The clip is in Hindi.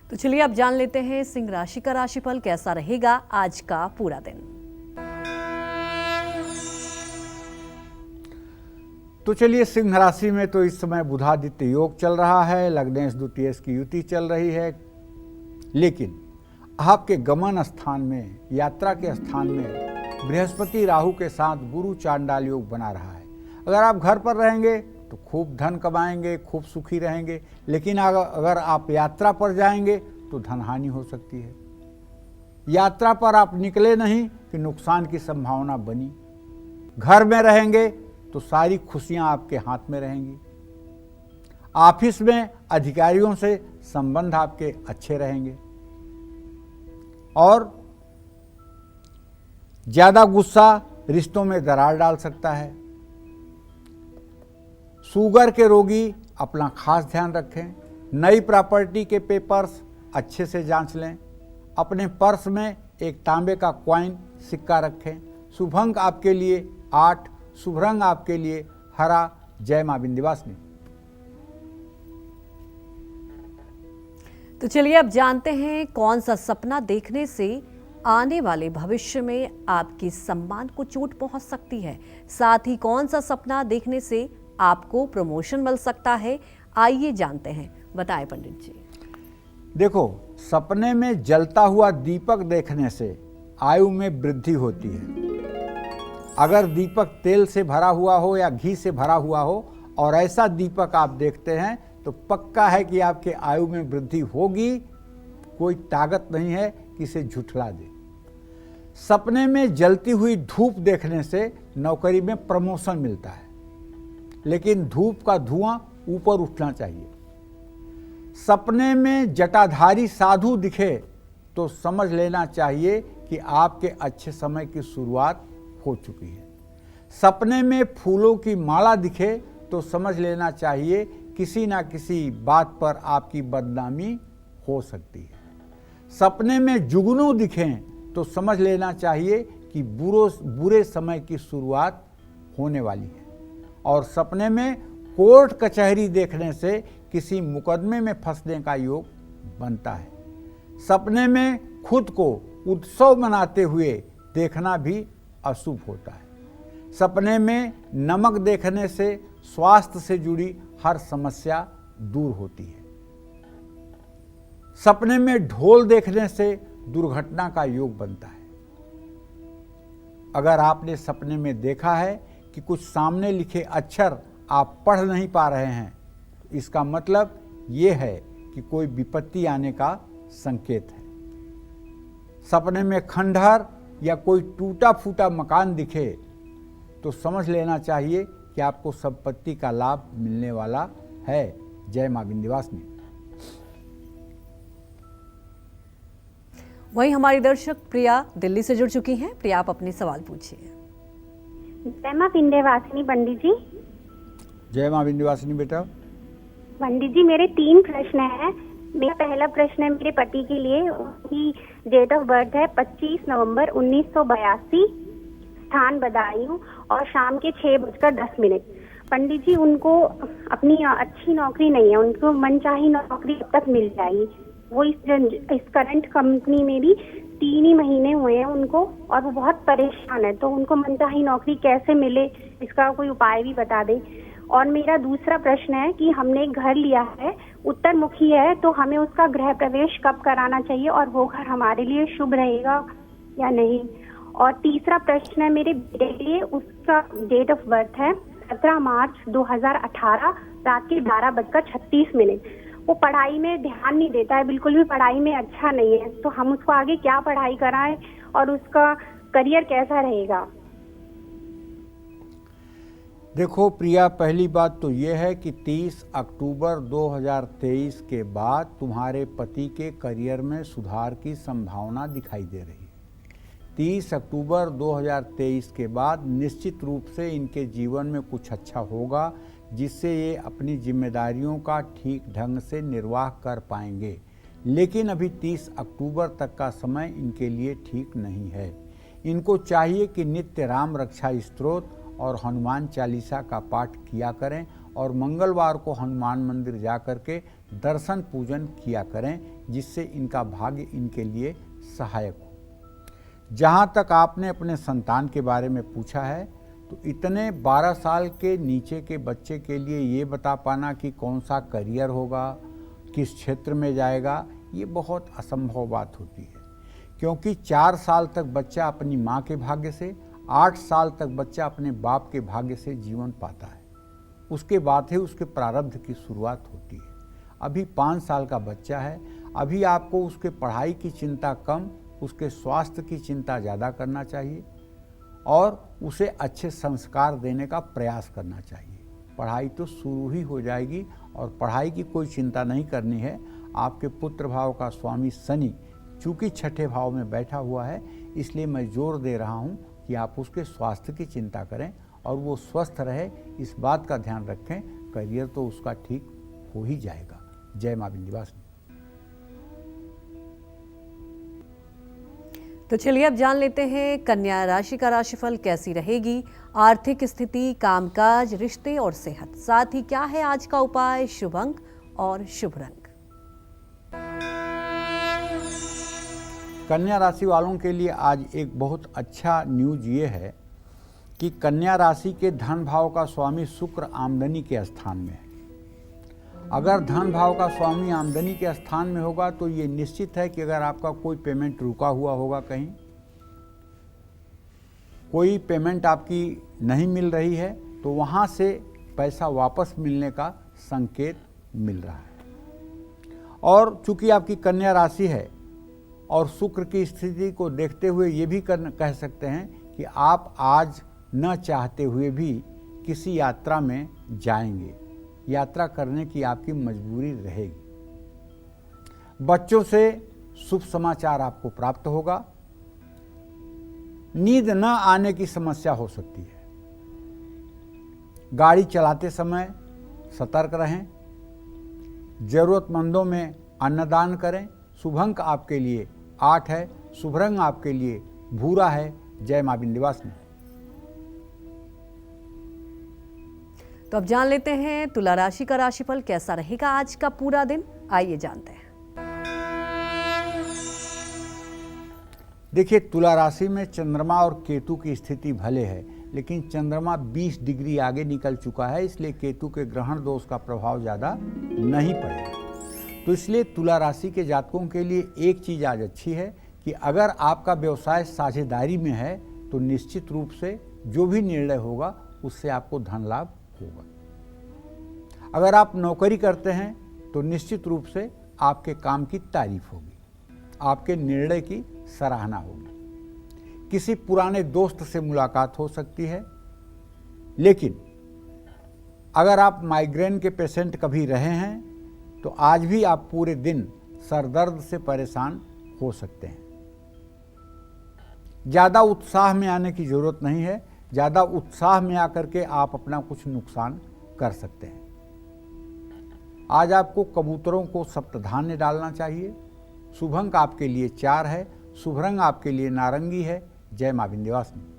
तो चलिए अब जान लेते हैं सिंह राशि का राशिफल कैसा रहेगा आज का पूरा दिन। तो चलिए सिंह राशि में तो इस समय बुधादित्य योग चल रहा है, लग्नेश द्वितीयेश की युति चल रही है, लेकिन आपके गमन स्थान में, यात्रा के स्थान में बृहस्पति राहु के साथ गुरु चांडाल योग बना रहा है। अगर आप घर पर रहेंगे तो खूब धन कमाएंगे, खूब सुखी रहेंगे, लेकिन अगर आप यात्रा पर जाएंगे तो धन हानि हो सकती है। यात्रा पर आप निकले नहीं कि नुकसान की संभावना बनी। घर में रहेंगे तो सारी खुशियां आपके हाथ में रहेंगी। ऑफिस में अधिकारियों से संबंध आपके अच्छे रहेंगे और ज्यादा गुस्सा रिश्तों में दरार डाल सकता है। शुगर के रोगी अपना खास ध्यान रखें। नई प्रॉपर्टी के पेपर्स अच्छे से जांच लें। अपने पर्स में एक तांबे का कॉइन सिक्का रखें। शुभ अंक आपके लिए 8, शुभ रंग आपके लिए हरा। जय मां विंध्यवासिनी। तो चलिए अब जानते हैं कौन सा सपना देखने से आने वाले भविष्य में आपकी सम्मान को चोट पहुंच सकती है। साथ ही कौन सा सपना देखने से आपको प्रमोशन मिल सकता है, आइए जानते हैं। बताएं पंडित जी। देखो, सपने में जलता हुआ दीपक देखने से आयु में वृद्धि होती है। अगर दीपक तेल से भरा हुआ हो या घी से भरा हुआ हो और ऐसा दीपक आप देखते हैं तो पक्का है कि आपके आयु में वृद्धि होगी। कोई ताकत नहीं है कि इसे झुठला दे। सपने में जलती हुई धूप देखने से नौकरी में प्रमोशन मिलता है, लेकिन धूप का धुआं ऊपर उठना चाहिए। सपने में जटाधारी साधु दिखे तो समझ लेना चाहिए कि आपके अच्छे समय की शुरुआत हो चुकी है। सपने में फूलों की माला दिखे तो समझ लेना चाहिए किसी ना किसी बात पर आपकी बदनामी हो सकती है। सपने में जुगनू दिखें तो समझ लेना चाहिए कि बुरे समय की शुरुआत होने वाली है। और सपने में कोर्ट कचहरी देखने से किसी मुकदमे में फंसने का योग बनता है। सपने में खुद को उत्सव मनाते हुए देखना भी अशुभ होता है। सपने में नमक देखने से स्वास्थ्य से जुड़ी हर समस्या दूर होती है। सपने में ढोल देखने से दुर्घटना का योग बनता है। अगर आपने सपने में देखा है कि कुछ सामने लिखे अक्षर आप पढ़ नहीं पा रहे हैं, इसका मतलब ये है कि कोई विपत्ति आने का संकेत है। सपने में खंडहर या कोई टूटा फूटा मकान दिखे तो समझ लेना चाहिए कि आपको संपत्ति का लाभ मिलने वाला है। जय मां विंध्यवासिनी। वहीं हमारी दर्शक प्रिया दिल्ली से जुड़ चुकी हैं। प्रिया, आप अपने सवाल पूछिए। जय मां विंध्यवासिनी पंडित जी। जय मां विंध्यवासिनी बेटा। पंडित जी, मेरे 3 प्रश्न हैं। मेरा पहला प्रश्न है मेरे पति के लिए। उनकी डेट ऑफ बर्थ है 25 नवंबर 1982, स्थान बदायूं और शाम के 6:10। पंडित जी, उनको अपनी अच्छी नौकरी नहीं है, उनको मनचाही नौकरी अब तक मिल जाएगी। वो इस करंट कंपनी में भी 3 ही महीने हुए हैं उनको और वो बहुत परेशान है। तो उनको मनचाही नौकरी कैसे मिले, इसका कोई उपाय भी बता दें। और मेरा दूसरा प्रश्न है कि हमने एक घर लिया है, उत्तर मुखी है, तो हमें उसका गृह प्रवेश कब कराना चाहिए और वो घर हमारे लिए शुभ रहेगा या नहीं। और तीसरा प्रश्न है मेरे बेटे के लिए। उसका डेट ऑफ बर्थ है 17 मार्च 2018, रात के 12:36। वो पढ़ाई में ध्यान नहीं देता है, बिल्कुल भी पढ़ाई में अच्छा नहीं है। तो हम उसको आगे क्या पढ़ाई कराएं और उसका करियर कैसा रहेगा। देखो प्रिया, पहली बात तो यह है कि 30 अक्टूबर 2023 के बाद तुम्हारे पति के करियर में सुधार की संभावना दिखाई दे रही है। 30 अक्टूबर 2023 के बाद निश्चित रूप से इनके जीवन में कुछ अच्छा होगा, जिससे ये अपनी जिम्मेदारियों का ठीक ढंग से निर्वाह कर पाएंगे। लेकिन अभी 30 अक्टूबर तक का समय इनके लिए ठीक नहीं है। इनको चाहिए कि नित्य राम रक्षा स्तोत्र और हनुमान चालीसा का पाठ किया करें और मंगलवार को हनुमान मंदिर जा कर के दर्शन पूजन किया करें, जिससे इनका भाग्य इनके लिए सहायक हो। जहाँ तक आपने अपने संतान के बारे में पूछा है, तो इतने 12 साल के नीचे के बच्चे के लिए ये बता पाना कि कौन सा करियर होगा, किस क्षेत्र में जाएगा, ये बहुत असंभव बात होती है। क्योंकि 4 साल तक बच्चा अपनी माँ के भाग्य से, 8 साल तक बच्चा अपने बाप के भाग्य से जीवन पाता है। उसके बाद ही उसके प्रारब्ध की शुरुआत होती है। अभी 5 साल का बच्चा है, अभी आपको उसके पढ़ाई की चिंता कम, उसके स्वास्थ्य की चिंता ज़्यादा करना चाहिए और उसे अच्छे संस्कार देने का प्रयास करना चाहिए। पढ़ाई तो शुरू ही हो जाएगी और पढ़ाई की कोई चिंता नहीं करनी है। आपके पुत्र भाव का स्वामी शनि चूँकि 6ठे भाव में बैठा हुआ है, इसलिए मैं जोर दे रहा हूँ कि आप उसके स्वास्थ्य की चिंता करें और वो स्वस्थ रहे, इस बात का ध्यान रखें। करियर तो उसका ठीक हो ही जाएगा। जय मां विंध्यवासिनी। तो चलिए अब जान लेते हैं कन्या राशि का राशिफल कैसी रहेगी। आर्थिक स्थिति, कामकाज, रिश्ते और सेहत, साथ ही क्या है आज का उपाय, शुभ अंक और शुभ रंग। कन्या राशि वालों के लिए आज एक बहुत अच्छा न्यूज ये है कि कन्या राशि के धन भाव का स्वामी शुक्र आमदनी के स्थान में है। अगर धन भाव का स्वामी आमदनी के स्थान में होगा तो ये निश्चित है कि अगर आपका कोई पेमेंट रुका हुआ होगा, कहीं कोई पेमेंट आपकी नहीं मिल रही है, तो वहाँ से पैसा वापस मिलने का संकेत मिल रहा है। और चूंकि आपकी कन्या राशि है और शुक्र की स्थिति को देखते हुए ये भी कह सकते हैं कि आप आज न चाहते हुए भी किसी यात्रा में जाएंगे। यात्रा करने की आपकी मजबूरी रहेगी। बच्चों से शुभ समाचार आपको प्राप्त होगा। नींद न आने की समस्या हो सकती है। गाड़ी चलाते समय सतर्क रहें। जरूरतमंदों में अन्नदान करें। शुभ अंक आपके लिए 8 है, शुभ रंग आपके लिए भूरा है। जय मां विंध्यवासिनी। तो अब जान लेते हैं तुला राशि का राशिफल कैसा रहेगा आज का पूरा दिन। आइए जानते हैं। देखिए, तुला राशि में चंद्रमा और केतु की स्थिति भले है, लेकिन चंद्रमा 20 डिग्री आगे निकल चुका है, इसलिए केतु के ग्रहण दोष का प्रभाव ज़्यादा नहीं पड़ेगा। तो इसलिए तुला राशि के जातकों के लिए एक चीज़ आज अच्छी है कि अगर आपका व्यवसाय साझेदारी में है तो निश्चित रूप से जो भी निर्णय होगा उससे आपको धन लाभ होगा। अगर आप नौकरी करते हैं तो निश्चित रूप से आपके काम की तारीफ होगी, आपके निर्णय की सराहना होगी। किसी पुराने दोस्त से मुलाकात हो सकती है। लेकिन अगर आप माइग्रेन के पेशेंट कभी रहे हैं तो आज भी आप पूरे दिन सरदर्द से परेशान हो सकते हैं। ज़्यादा उत्साह में आने की ज़रूरत नहीं है। ज़्यादा उत्साह में आकर के आप अपना कुछ नुकसान कर सकते हैं। आज आपको कबूतरों को सप्तधान्य डालना चाहिए। शुभ अंक आपके लिए 4 है, शुभ रंग आपके लिए नारंगी है। जय मां विंध्यवासिनी।